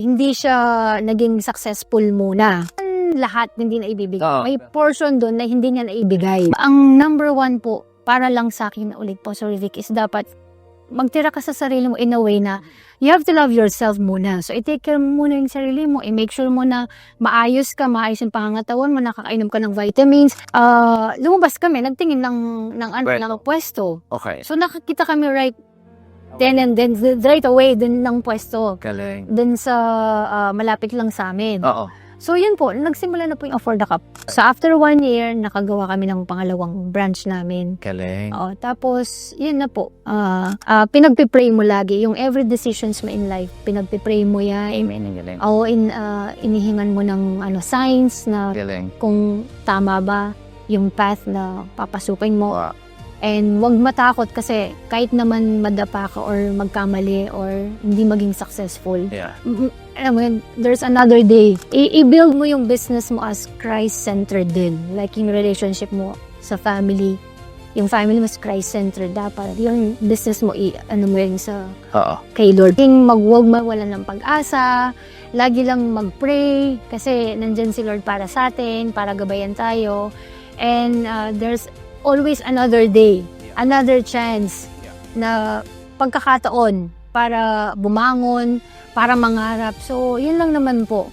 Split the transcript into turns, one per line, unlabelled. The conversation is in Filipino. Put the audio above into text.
Hindi siya naging successful muna. Lahat hindi na ibibigay. May portion doon na hindi niya naibigay. Ang number one po, para lang sa akin ulit po, Sorry Vic, is dapat magtira ka sa sarili mo in a way na you have to love yourself muna. So, i-take care mo muna yung sarili mo. I-make sure mo na maayos yung pangangatawan mo, nakakainom ka ng vitamins. Lumabas kami, nagtingin ng pwesto.
Okay.
So, nakakita kami then and then, right away, dun ng pwesto.
Galing.
Dun sa malapit lang sa amin.
Oo.
So, yun po, nagsimula na po yung For the Cup. So, after 1 year, nakagawa kami ng pangalawang branch namin.
Galing.
Tapos, yun na po. Pinagpipray mo lagi. Yung every decisions mo in life, pinagpipray mo yan.
Amen. Galing.
Inihingan mo ng signs na
Galing.
kung tama ba yung path na papasukin mo.
Wow.
And wag matakot kasi kahit naman madapa ka or magkamali or hindi maging successful.
Yeah.
Alam mo yun, there's another day. I-build mo yung business mo as Christ-centered din. Like yung relationship mo sa family. Yung family mo is Christ-centered dapat. Yung business mo, mo yun sa kay Lord. Huwag mawala ng pag-asa. Lagi lang mag-pray. Kasi nandyan si Lord para sa atin, para gabayan tayo. And there's always another day, another chance na pagkakataon para bumangon, para mangarap. So, yun lang naman po.